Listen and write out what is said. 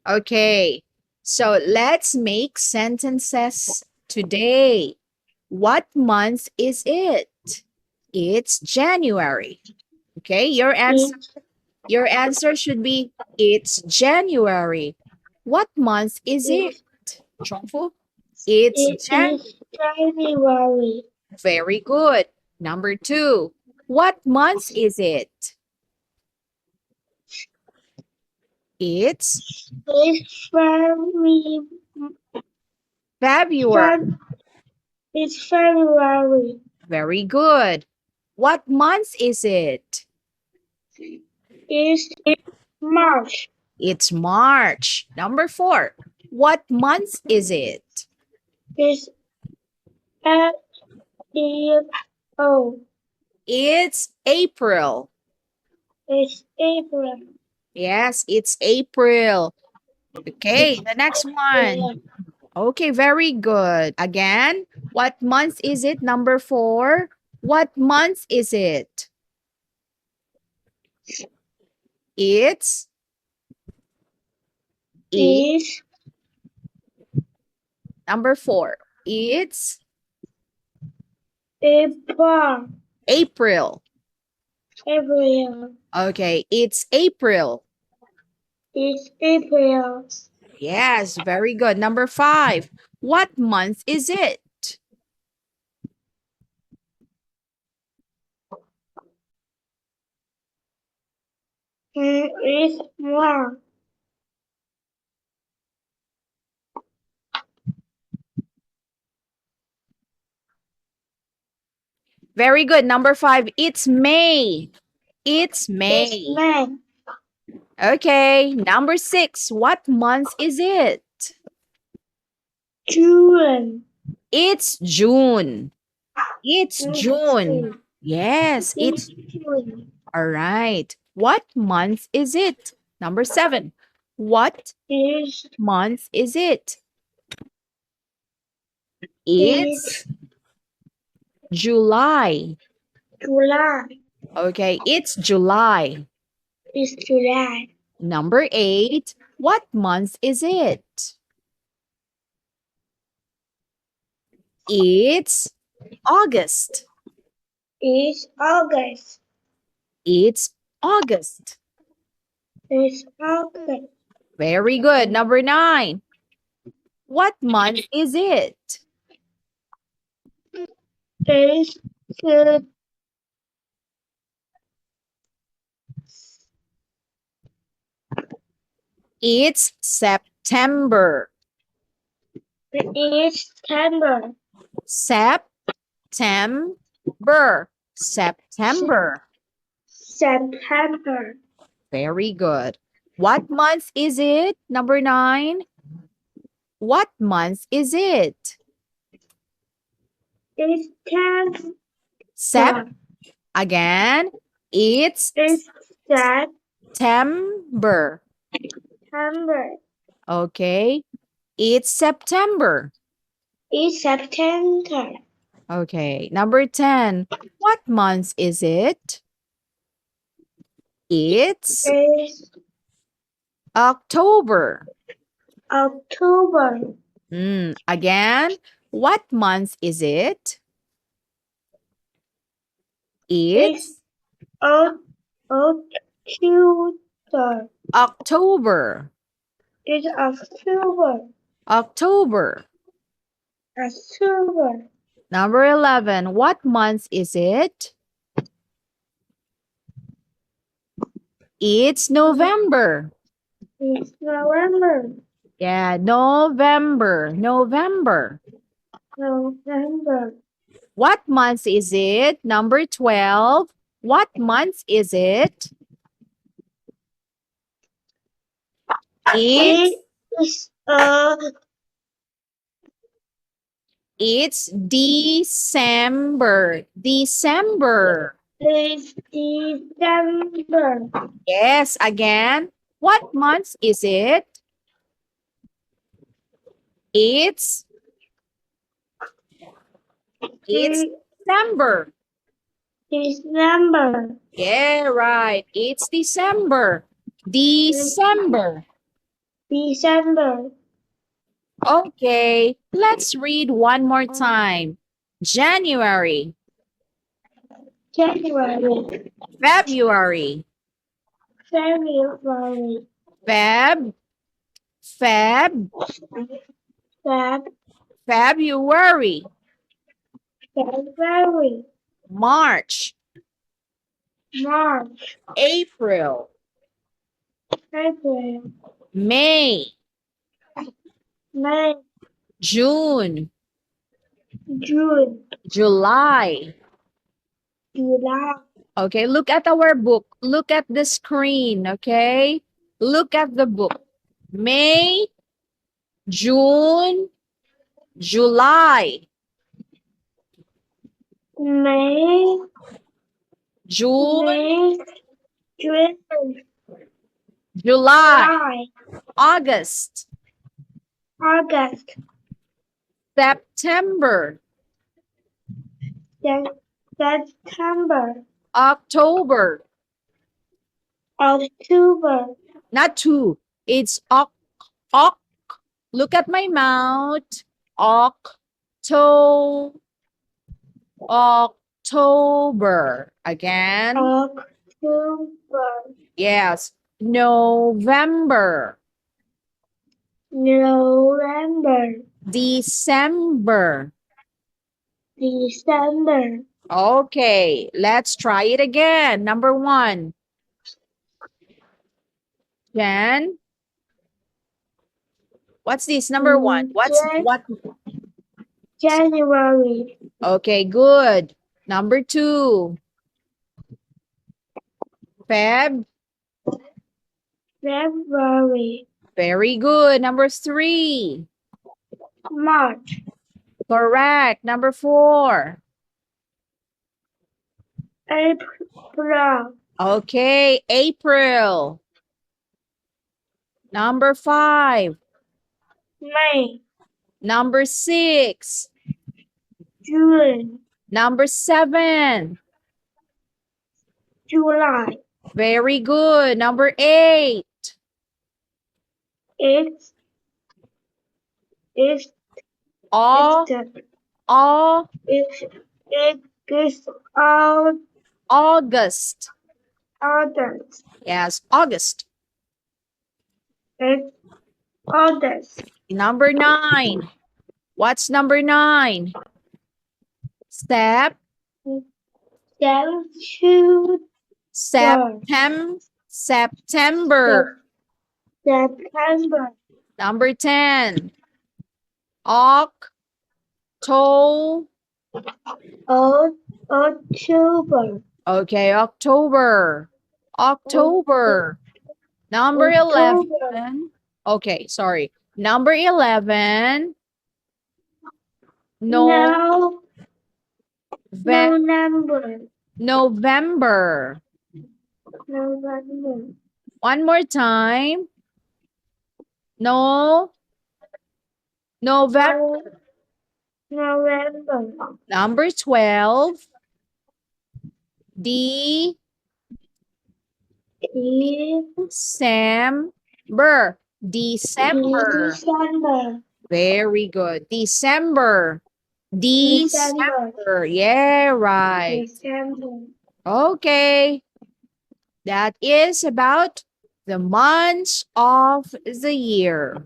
Okay, so let's make sentences today. What month is it? It's January. Okay, your answer should be it's January. What month is it? It, Truthful. It's it is January. Very good. Number 2. What month is it? It's It's February. February. It's February. Very good. What month is it? It's March. It's March. Number 4. What month is it? It's April. It's April. It's April. Yes, it's April. Okay, the next one. Okay, very good. Again, what month is it? Number 4. What month is it? It's It's number 4. It's April. April. April. Okay, it's April. It's April. Yes, very good. Number 5. What month is it? It's March. Very good. Number 5. It's May. It's It's May. May. Okay, number 6. What month is it? June. It's June. It's June. Yes, It's it's June. all right. What month is it? Number 7. What It's month is it? It's July. July. Okay, it's July. It's July. Number 8. What month is it? It's August. It's August. It's August. It's August. Very good. Number 9. What month is it? It's the It's September. it's September. September. September. September. Very good. What month is it? Number 9. What month is it? It's Sep. Again, it's September. September. Okay. It's September. It's September. Okay. Number 10. What month is it? It's It's October. October. Again, what month is it? It's October. October. It's October. October. October. Number 11. What month is it? It's November. It's November. Yeah, November. November. November. What month is it? Number 12. What month is it? It's December. December. It's December. Yes, again. What month is it? It's December. December. Yeah, right. It's December. December. December, Okay, let's read one more time. January, January, February, February, Feb, Feb, Feb, February, February, March, March, April, April, May, May, June, June, July. July, Okay, look at our book. Look at the screen, okay? Look at the book. May, June, July, May, June, May, June, July, July, August, August, September, September, October. October, Not two. It's oc. Look at my mouth. Octo, October. Again. October, Yes. November, November, December. December, Okay, let's try it again. Number one. Jen, what's this? Number one. What? January, Okay, good. Number two. Feb. February, Very good. Number three. March, Correct. Number four. April, Okay, April. Number five. May, Number six. June, Number seven. July. Very good. Number eight. It's it's Au, the au, it is all August. others. Yes, August. It's others. Number nine. What's number nine? Step, Then choose September. September, Number 10. Octo. October, Okay, October. October. Number October. 11. Okay, sorry. Number 11. No, No, no number. November. November. One more time. No, November. No, November. Number 12. December. December. December. Very good. December. December. December. Yeah, right. December. Okay. That is about the months of the year.